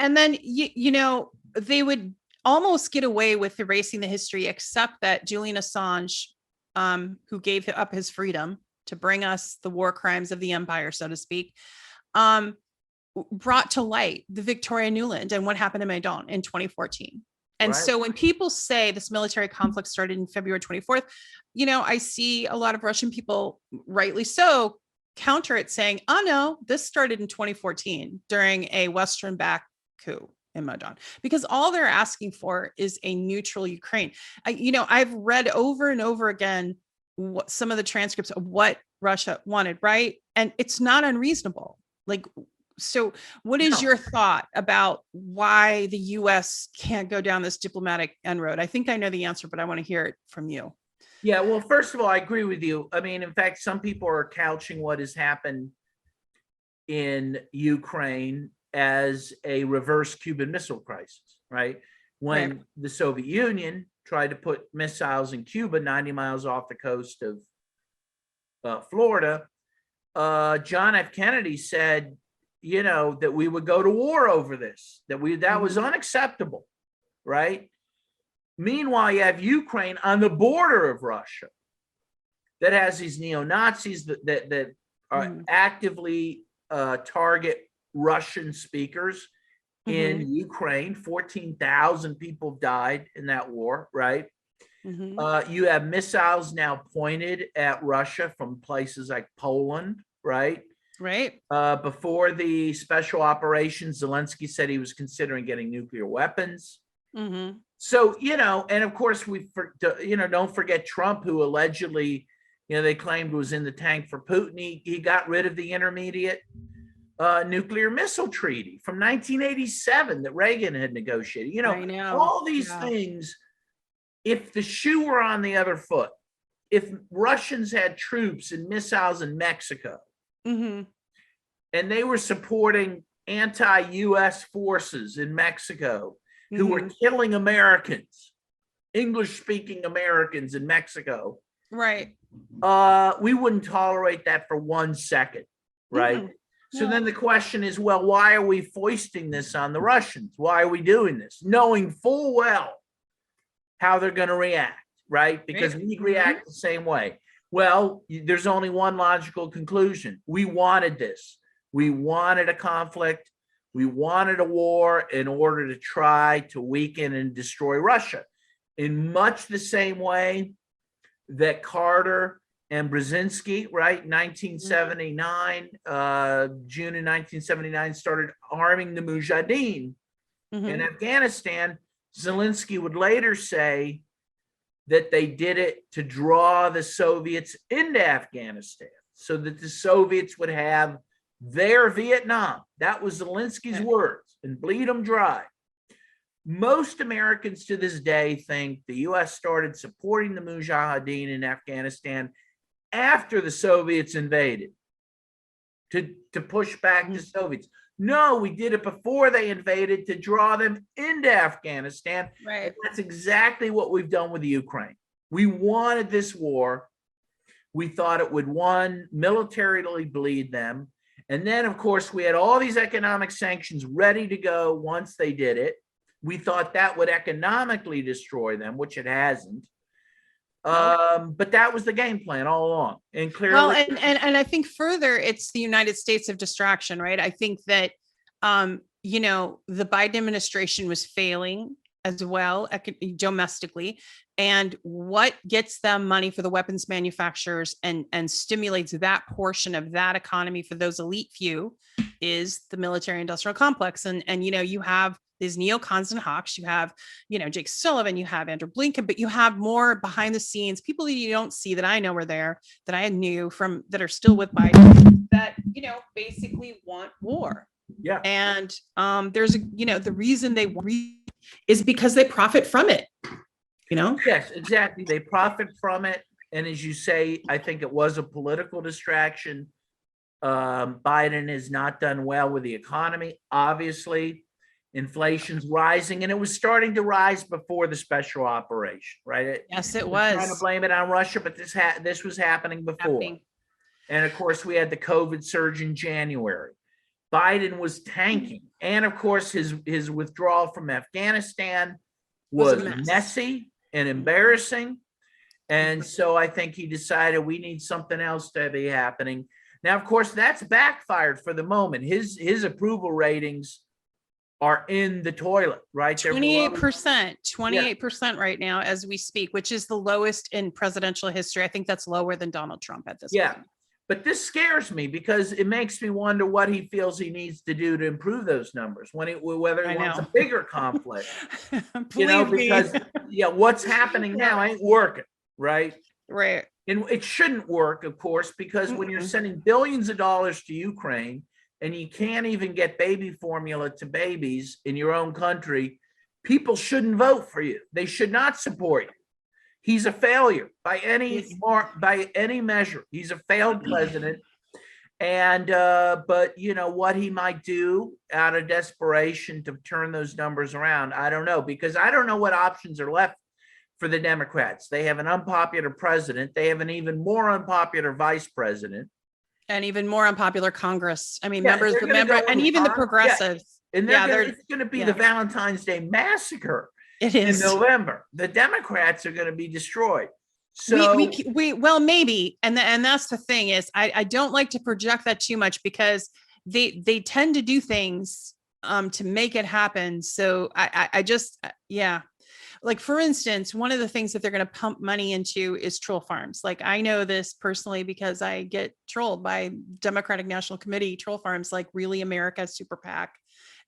and then, they would almost get away with erasing the history, except that Julian Assange, who gave up his freedom to bring us the war crimes of the empire, so to speak, brought to light the Victoria Nuland and what happened in Maidan in 2014. And so when people say this military conflict started in February 24th, I see a lot of Russian people, rightly so, counter it saying, oh no, this started in 2014 during a Western-backed coup in Maidan, because all they're asking for is a neutral Ukraine. I've read over and over again what some of the transcripts of what Russia wanted, right? And it's not unreasonable. So what is your thought about why the US can't go down this diplomatic inroad? I think I know the answer, but I want to hear it from you. Yeah, well, first of all, I agree with you. I mean, in fact, some people are couching what has happened in Ukraine as a reverse Cuban Missile Crisis, right? When the Soviet Union tried to put missiles in Cuba 90 miles off the coast of Florida, John F. Kennedy said, that we would go to war over this, that was unacceptable, right? Meanwhile, you have Ukraine on the border of Russia that has these neo-Nazis that are actively target Russian speakers in Ukraine. 14,000 people died in that war, right? You have missiles now pointed at Russia from places like Poland, right? Right. Before the special operations, Zelensky said he was considering getting nuclear weapons. So, and of course, don't forget Trump, who allegedly, they claimed was in the tank for Putin. He got rid of the intermediate nuclear missile treaty from 1987 that Reagan had negotiated. All these things, if the shoe were on the other foot, if Russians had troops and missiles in Mexico, and they were supporting anti-US forces in Mexico who were killing Americans, English-speaking Americans in Mexico, right? We wouldn't tolerate that for 1 second, right? So then the question is, well, why are we foisting this on the Russians? Why are we doing this, knowing full well how they're going to react, right? Because we react the same way. Well, there's only one logical conclusion. We wanted this. We wanted a conflict. We wanted a war in order to try to weaken and destroy Russia, in much the same way that Carter and Brzezinski, right, 1979, June of 1979, started arming the Mujahideen in Afghanistan. Zelensky would later say that they did it to draw the Soviets into Afghanistan so that the Soviets would have their Vietnam. That was Zelensky's words, and bleed them dry. Most Americans to this day think the US started supporting the Mujahideen in Afghanistan after the Soviets invaded to push back the Soviets. No, we did it before they invaded to draw them into Afghanistan. Right. And that's exactly what we've done with the Ukraine. We wanted this war. We thought it would, one, militarily bleed them. And then, of course, we had all these economic sanctions ready to go once they did it. We thought that would economically destroy them, which it hasn't. But that was the game plan all along. And clearly, well, and I think further, it's the United States of distraction, right? I think that the Biden administration was failing as well domestically, and what gets them money for the weapons manufacturers and stimulates that portion of that economy for those elite few is the military industrial complex. And you have these neocons and hawks, you have, Jake Sullivan, you have Andrew Blinken, but you have more behind the scenes people that you don't see that I know are there, that I knew from, that are still with Biden, that, basically want war. Yeah. And there's the reason they is because they profit from it, Yes, exactly. They profit from it. And as you say, I think it was a political distraction. Biden has not done well with the economy. Obviously, inflation's rising, and it was starting to rise before the special operation, right? Yes, it was. Trying to blame it on Russia, but this was happening before. And of course, we had the COVID surge in January. Biden was tanking. And of course, his withdrawal from Afghanistan was messy and embarrassing. And so I think he decided we need something else to be happening. Now, of course, that's backfired for the moment. His approval ratings are in the toilet, right? 28%, 28% right now as we speak, which is the lowest in presidential history. I think that's lower than Donald Trump at this point. But this scares me because it makes me wonder what he feels he needs to do to improve those numbers, whether he wants a bigger conflict. Because what's happening now ain't working, right? Right. And it shouldn't work, of course, because when you're sending billions of dollars to Ukraine and you can't even get baby formula to babies in your own country, people shouldn't vote for you. They should not support you. He's a failure by any measure. He's a failed president. And but what he might do out of desperation to turn those numbers around, I don't know, because I don't know what options are left for the Democrats. They have an unpopular president. They have an even more unpopular vice president. And even more unpopular Congress. I mean, members, and even the progressives. And it's going to be the Valentine's Day massacre. It is in November. The Democrats are going to be destroyed. So well, maybe. And that's the thing is I don't like to project that too much because they tend to do things to make it happen. So I just, like, for instance, one of the things that they're going to pump money into is troll farms. Like, I know this personally because I get trolled by Democratic National Committee troll farms, like Really America, Super PAC,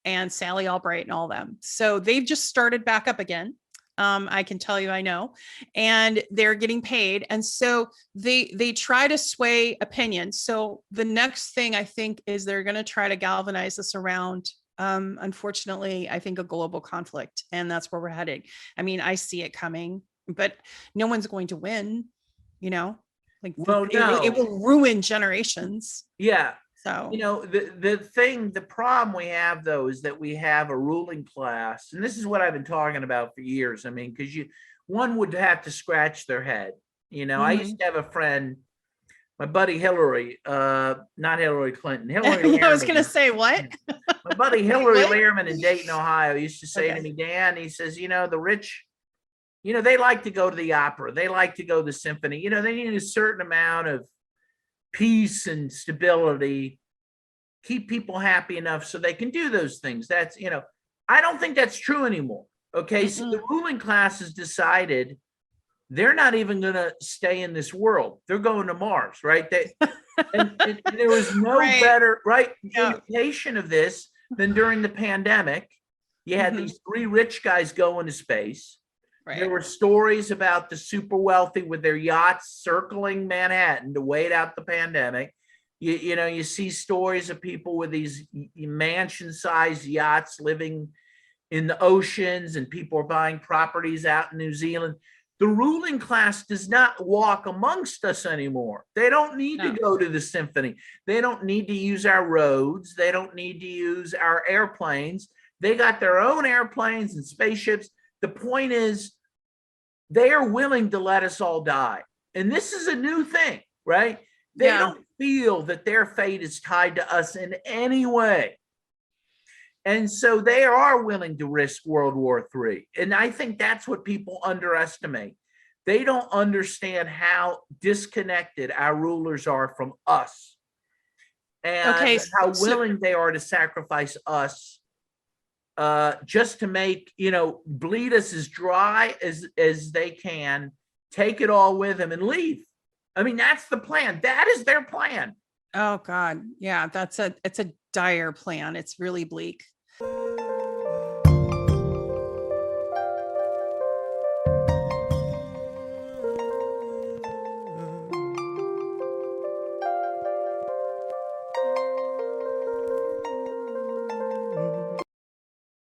and Sally Albright and all them. So they've just started back up again. I can tell you, I know, and they're getting paid. And so they try to sway opinion. So the next thing I think is they're going to try to galvanize us around, unfortunately, I think a global conflict, and that's where we're heading. I mean, I see it coming, but no one's going to win, like, it will ruin generations. Yeah. So, the problem we have, though, is that we have a ruling class, and this is what I've been talking about for years. I mean, because one would have to scratch their head. I used to have a friend, my buddy Hillary, not Hillary Clinton. Hillary. I was going to say what? My buddy Hillary Lehrman in Dayton, Ohio, used to say to me, Dan, he says, the rich, they like to go to the opera. They like to go to the symphony. They need a certain amount of peace and stability, keep people happy enough so they can do those things. That's, I don't think that's true anymore. Okay. So the ruling class has decided they're not even going to stay in this world. They're going to Mars, right? And there was no better indication of this than during the pandemic. You had these three rich guys going to space. Right. There were stories about the super wealthy with their yachts circling Manhattan to wait out the pandemic. You see stories of people with these mansion-sized yachts living in the oceans, and people are buying properties out in New Zealand. The ruling class does not walk amongst us anymore. They don't need to go to the symphony. They don't need to use our roads. They don't need to use our airplanes. They got their own airplanes and spaceships. The point is, they are willing to let us all die. And this is a new thing, right? They don't feel that their fate is tied to us in any way. And so they are willing to risk World War III. And I think that's what people underestimate. They don't understand how disconnected our rulers are from us, and how willing they are to sacrifice us just to make, bleed us as dry as they can, take it all with them and leave. I mean, that's the plan. That is their plan. Oh God. Yeah. It's a dire plan. It's really bleak.